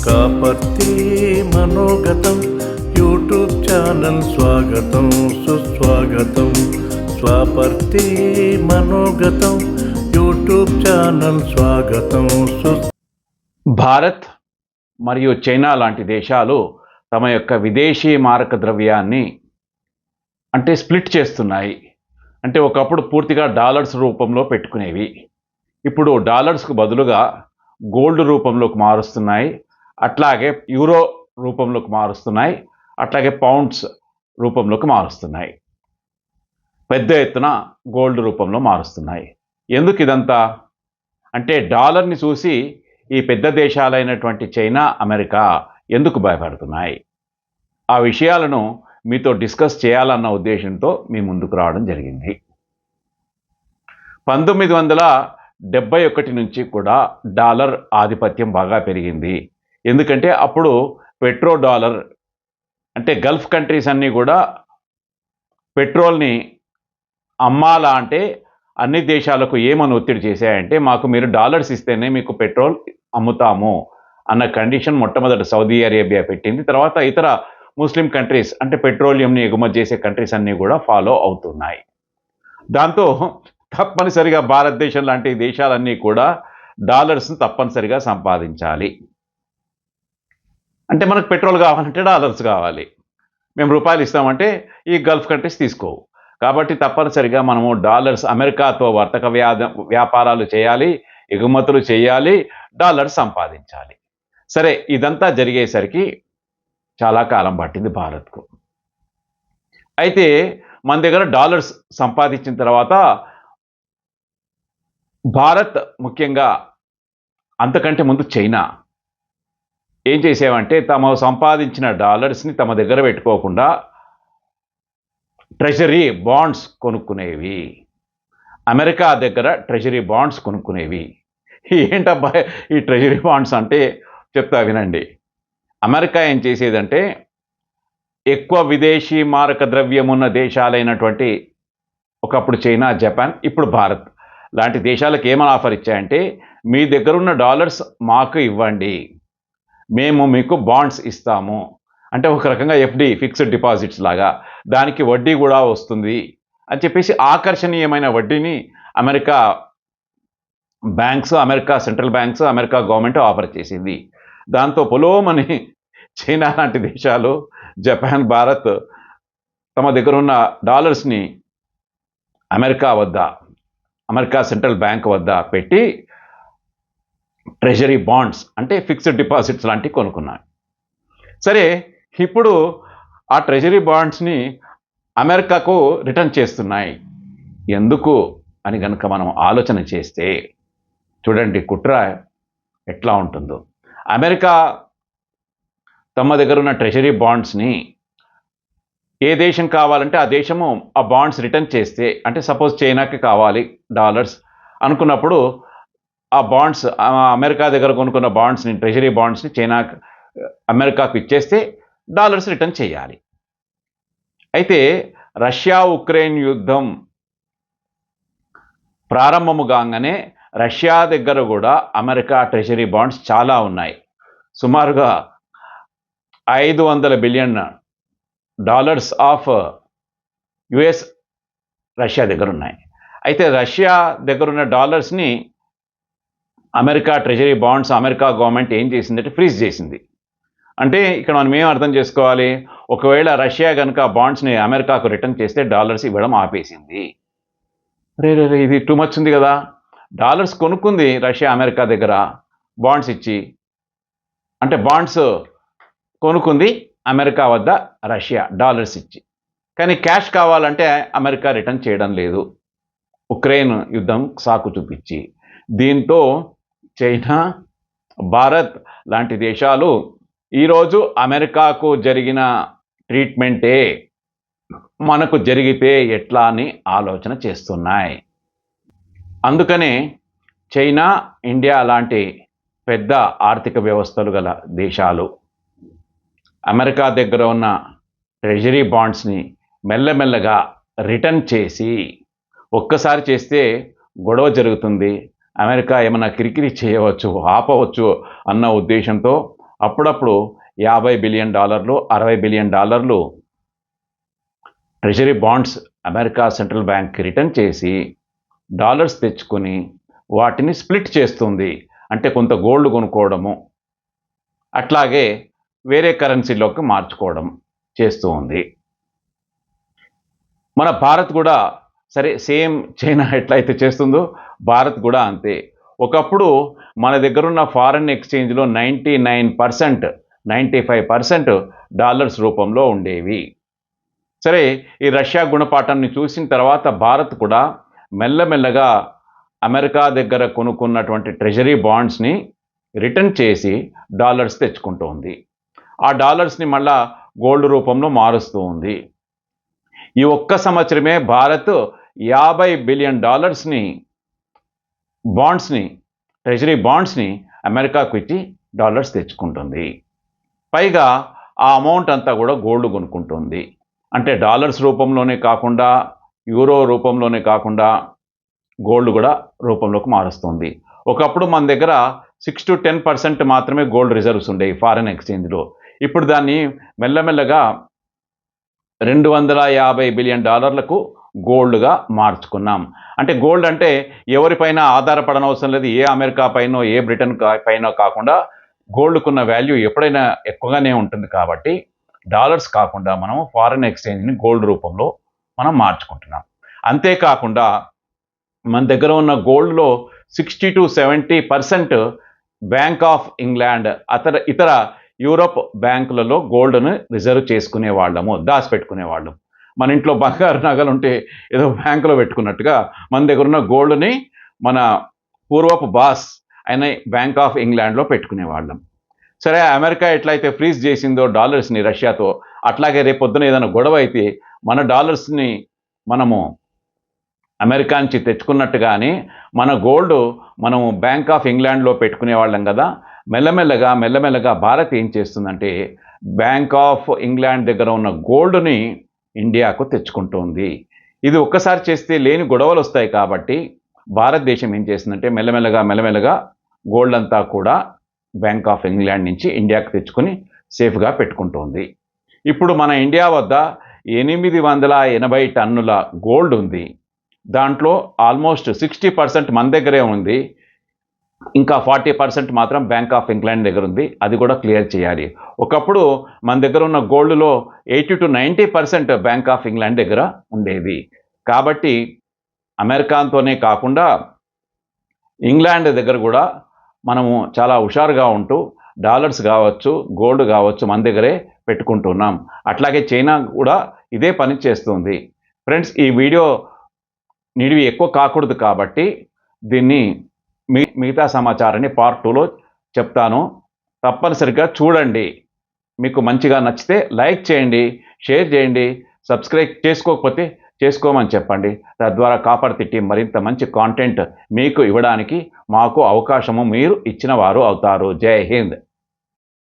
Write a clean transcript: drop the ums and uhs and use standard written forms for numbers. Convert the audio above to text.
Kaparthi మనోగతం YouTube channel స్వాగతం సుస్వాగతం. స్వాపర్తి మనోగతం YouTube channel స్వాగతం భారత్ మరియు చైనా లాంటి దేశాలు తమ యొక్క విదేశీ మారక ద్రవ్యాన్ని స్ప్లిట్ చేస్తున్నాయి. ఒకప్పుడు పూర్తిగా డాలర్స్ రూపంలో పెట్టుకునేవి, ఇప్పుడు డాలర్స్కు బదులుగా గోల్డ్ రూపంలోకి మారుస్తున్నాయి, అట్లాగే యూరో రూపంలోకి మారుస్తున్నాయి, అట్లాగే పౌండ్స్ రూపంలోకి మారుస్తున్నాయి, పెద్ద ఎత్తున గోల్డ్ రూపంలో మారుస్తున్నాయి. ఎందుకు ఇదంతా డాలర్ని చూసి ఈ పెద్ద దేశాలైనటువంటి చైనా, అమెరికా ఎందుకు భయపడుతున్నాయి? ఆ విషయాలను మీతో డిస్కస్ చేయాలన్న ఉద్దేశంతో మీ ముందుకు రావడం జరిగింది. 1971 నుంచి కూడా డాలర్ ఆధిపత్యం బాగా పెరిగింది. ఎందుకంటే అప్పుడు పెట్రో డాలర్ గల్ఫ్ కంట్రీస్ అన్నీ కూడా పెట్రోల్ని అమ్మాలా అన్ని దేశాలకు ఏమని ఒత్తిడి చేశాయంటే, మాకు మీరు డాలర్స్ ఇస్తేనే మీకు పెట్రోల్ అమ్ముతాము అన్న కండిషన్ మొట్టమొదటి సౌదీ అరేబియా పెట్టింది. తర్వాత ఇతర ముస్లిం కంట్రీస్ పెట్రోలియంని ఎగుమతి చేసే కంట్రీస్ అన్నీ కూడా ఫాలో అవుతున్నాయి. దాంతో తప్పనిసరిగా భారతదేశం లాంటి దేశాలన్నీ కూడా డాలర్స్ని తప్పనిసరిగా సంపాదించాలి. మనకు పెట్రోల్ కావాలంటే డాలర్స్ కావాలి, మేము రూపాయలు ఇస్తామంటే ఈ గల్ఫ్ కంట్రీస్ తీసుకోవు. కాబట్టి తప్పనిసరిగా మనము డాలర్స్, అమెరికాతో వర్తక వ్యాపారాలు చేయాలి, ఎగుమతులు చేయాలి, డాలర్స్ సంపాదించాలి. సరే, ఇదంతా జరిగేసరికి చాలా కాలం పట్టింది భారత్కు. అయితే మన దగ్గర డాలర్స్ సంపాదించిన తర్వాత భారత్, ముఖ్యంగా అంతకంటే ముందు చైనా ఏం చేసేవంటే, తమ సంపాదించిన డాలర్స్ని తమ దగ్గర పెట్టుకోకుండా ట్రెజరీ బాండ్స్ కొనుక్కునేవి. అమెరికా దగ్గర ట్రెజరీ బాండ్స్ కొనుక్కునేవి. ఏంటబ్బా ఈ ట్రెజరీ బాండ్స్ చెప్తా వినండి. అమెరికా ఏం చేసేదంటే, ఎక్కువ విదేశీ మారక ద్రవ్యం ఉన్న దేశాలైనటువంటి ఒకప్పుడు చైనా, జపాన్, ఇప్పుడు భారత్ లాంటి దేశాలకు ఏమని ఆఫర్ ఇచ్చాయంటే, మీ దగ్గర ఉన్న డాలర్స్ మాకు ఇవ్వండి, మేము మీకు బాండ్స్ ఇస్తాము. ఒక రకంగా ఎఫ్డి, ఫిక్స్డ్ డిపాజిట్స్ లాగా, దానికి వడ్డీ కూడా వస్తుంది అని చెప్పేసి ఆకర్షణీయమైన వడ్డీని America banks, America central banks, America government offer చేసింది. దాంతో పొలోమని చైనా లాంటి దేశాలు, జపాన్, భారత్ తమ దగ్గర ఉన్న డాలర్స్ని అమెరికా సెంట్రల్ బ్యాంక్ వద్ద పెట్టి ట్రెజరీ బాండ్స్ ఫిక్స్డ్ డిపాజిట్స్ లాంటివి కొనుక్కున్నాయి. సరే, ఇప్పుడు ఆ ట్రెజరీ బాండ్స్ని అమెరికాకు రిటర్న్ చేస్తున్నాయి. ఎందుకు అని కనుక మనం ఆలోచన చేస్తే చూడండి, కుట్ర ఎట్లా ఉంటుందో. అమెరికా తమ దగ్గర ఉన్న ట్రెజరీ బాండ్స్ని ఏ దేశం కావాలంటే ఆ దేశము ఆ బాండ్స్ రిటర్న్ చేస్తే, సపోజ్ చైనాకి కావాలి డాలర్స్ అనుకున్నప్పుడు, ఆ బాండ్స్ అమెరికా దగ్గర కొనుక్కున్న బాండ్స్ని, ట్రెజరీ బాండ్స్ని అమెరికాకు ఇచ్చేస్తే డాలర్స్ రిటర్న్ చేయాలి. అయితే రష్యా ఉక్రెయిన్ యుద్ధం ప్రారంభము కాగానే రష్యా దగ్గర కూడా అమెరికా ట్రెజరీ బాండ్స్ చాలా ఉన్నాయి. సుమారుగా $500 బిలియన్ ఆఫ్ యుఎస్ రష్యా దగ్గర ఉన్నాయి. అయితే రష్యా దగ్గర ఉన్న డాలర్స్ని America treasury bonds, America government ఏం చేసిందంటే ఫ్రీజ్ చేసింది. ఇక్కడ మనం ఏం అర్థం చేసుకోవాలి, ఒకవేళ రష్యా కనుక బాండ్స్ని అమెరికాకు రిటర్న్ చేస్తే డాలర్స్ ఇవ్వడం ఆపేసింది. రే ఇది టూ మచ్ ఉంది కదా. డాలర్స్ కొనుక్కుంది రష్యా అమెరికా దగ్గర బాండ్స్ ఇచ్చి, బాండ్స్ కొనుక్కుంది అమెరికా వద్ద రష్యా డాలర్స్ ఇచ్చి, కానీ క్యాష్ కావాలంటే అమెరికా రిటర్న్ చేయడం లేదు, ఉక్రెయిన్ యుద్ధం సాకు చూపించి. దీంతో చైనా, భారత్ లాంటి దేశాలు ఈరోజు అమెరికాకు జరిగిన ట్రీట్మెంటే మనకు జరిగితే ఎట్లా అని ఆలోచన చేస్తున్నాయి. అందుకనే చైనా, ఇండియా లాంటి పెద్ద ఆర్థిక వ్యవస్థలు గల దేశాలు అమెరికా దగ్గర ఉన్న ట్రెజరీ బాండ్స్ని మెల్లమెల్లగా రిటర్న్ చేసి, ఒక్కసారి చేస్తే గొడవ జరుగుతుంది, అమెరికా ఏమైనా కిరికిరి చేయవచ్చు, ఆపవచ్చు అన్న ఉద్దేశంతో అప్పుడప్పుడు $50 billion, $60 billion treasury bonds America central బ్యాంక్కి రిటర్న్ చేసి డాలర్స్ తెచ్చుకొని వాటిని స్ప్లిట్ చేస్తుంది. అంటే కొంత గోల్డ్ కొనుక్కోవడము, అట్లాగే వేరే కరెన్సీలోకి మార్చుకోవడం చేస్తూ ఉంది. మన భారత్ కూడా సరే సేమ్ చైనా ఎట్లయితే చేస్తుందో భారత్ కూడా అంతే. ఒకప్పుడు మన దగ్గర ఉన్న ఫారెన్ ఎక్స్చేంజ్లో 99%, 95% డాలర్స్ రూపంలో ఉండేవి. సరే, ఈ రష్యా గుణపాఠాన్ని చూసిన తర్వాత భారత్ కూడా మెల్లమెల్లగా అమెరికా దగ్గర కొనుక్కున్నటువంటి ట్రెజరీ బాండ్స్ని రిటర్న్ చేసి డాలర్స్ తెచ్చుకుంటోంది. ఆ డాలర్స్ని మళ్ళా గోల్డ్ రూపంలో మారుస్తూ ఉంది. ఈ ఒక్క సంవత్సరమే భారత్ $50 బిలియన్ బాండ్స్ని, ట్రెజరీ బాండ్స్ని అమెరికాకు ఇచ్చి డాలర్స్ తెచ్చుకుంటుంది. పైగా ఆ అమౌంట్ అంతా కూడా గోల్డ్ కొనుక్కుంటుంది. అంటే డాలర్స్ రూపంలోనే కాకుండా, యూరో రూపంలోనే కాకుండా గోల్డ్ కూడా రూపంలోకి మారుస్తుంది. ఒకప్పుడు మన దగ్గర 6 to 10% మాత్రమే గోల్డ్ రిజర్వ్స్ ఉండేవి ఫారెన్ ఎక్స్చేంజ్లో. ఇప్పుడు దాన్ని మెల్లమెల్లగా $250 బిలియన్ గోల్డ్గా మార్చుకున్నాం. అంటే గోల్డ్ అంటే ఎవరిపైన ఆధారపడనవసరం లేదు. ఏ అమెరికా పైనో ఏ బ్రిటన్ పైనో కాకుండా గోల్డ్కున్న వాల్యూ ఎప్పుడైనా ఎక్కువగానే ఉంటుంది. కాబట్టి డాలర్స్ కాకుండా మనం ఫారెన్ ఎక్స్చేంజ్ని గోల్డ్ రూపంలో మనం మార్చుకుంటున్నాం. అంతేకాకుండా మన దగ్గర ఉన్న గోల్డ్లో 60 to 70% బ్యాంక్ ఆఫ్ ఇంగ్లాండ్, ఇతర యూరోప్ బ్యాంకులలో గోల్డ్ను రిజర్వ్ చేసుకునే వాళ్ళము, దాచిపెట్టుకునే వాళ్ళం. మన ఇంట్లో బంగారు నగలు ఉంటే ఏదో బ్యాంకులో పెట్టుకున్నట్టుగా మన దగ్గర ఉన్న గోల్డ్ని మన పూర్వపు బాస్ అయిన బ్యాంక్ ఆఫ్ ఇంగ్లాండ్లో పెట్టుకునే వాళ్ళం. సరే, అమెరికా ఎట్లయితే ఫ్రీజ్ చేసిందో డాలర్స్ని రష్యాతో, అట్లాగే రేపొద్దున ఏదైనా గొడవ అయితే మన డాలర్స్ని మనము అమెరికా నుంచి తెచ్చుకున్నట్టుగానే మన గోల్డ్ మనము బ్యాంక్ ఆఫ్ ఇంగ్లాండ్లో పెట్టుకునే వాళ్ళం కదా. మెల్లమెల్లగా భారత్ ఏం చేస్తుందంటే బ్యాంక్ ఆఫ్ ఇంగ్లాండ్ దగ్గర ఉన్న గోల్డ్ని ఇండియాకు తెచ్చుకుంటుంది. ఇది ఒక్కసారి చేస్తే లేని గొడవలు వస్తాయి. కాబట్టి భారతదేశం ఏం చేస్తుందంటే మెల్లమెల్లగా గోల్డ్ అంతా కూడా బ్యాంక్ ఆఫ్ ఇంగ్లాండ్ నుంచి ఇండియాకు తెచ్చుకొని సేఫ్గా పెట్టుకుంటుంది. ఇప్పుడు మన ఇండియా వద్ద 880 టన్నుల గోల్డ్ ఉంది. దాంట్లో ఆల్మోస్ట్ 60% మన దగ్గరే ఉంది. ఇంకా 40% మాత్రం బ్యాంక్ ఆఫ్ ఇంగ్లాండ్ దగ్గర ఉంది. అది కూడా క్లియర్ చేయాలి. ఒకప్పుడు మన దగ్గర ఉన్న గోల్డ్లో 80 to 90% బ్యాంక్ ఆఫ్ ఇంగ్లాండ్ దగ్గర ఉండేది. కాబట్టి అమెరికాతోనే కాకుండా ఇంగ్లాండ్ దగ్గర కూడా మనము చాలా హుషారుగా ఉంటూ డాలర్స్ కావచ్చు, గోల్డ్ కావచ్చు మన దగ్గరే పెట్టుకుంటున్నాం. అట్లాగే చైనా కూడా ఇదే పని చేస్తుంది. ఫ్రెండ్స్, ఈ వీడియో నిడివి ఎక్కువ కాకూడదు కాబట్టి దీన్ని మిగతా సమాచారాన్ని పార్ట్ 2లో చెప్తాను. తప్పనిసరిగా చూడండి. మీకు మంచిగా నచ్చితే లైక్ చేయండి, షేర్ చేయండి, సబ్స్క్రైబ్ చేసుకోకపోతే చేసుకోమని చెప్పండి. తద్వారా కాపర్తి టీం మరింత మంచి కాంటెంట్ మీకు ఇవ్వడానికి మాకు అవకాశము మీరు ఇచ్చిన వారు అవుతారు. జై హింద్.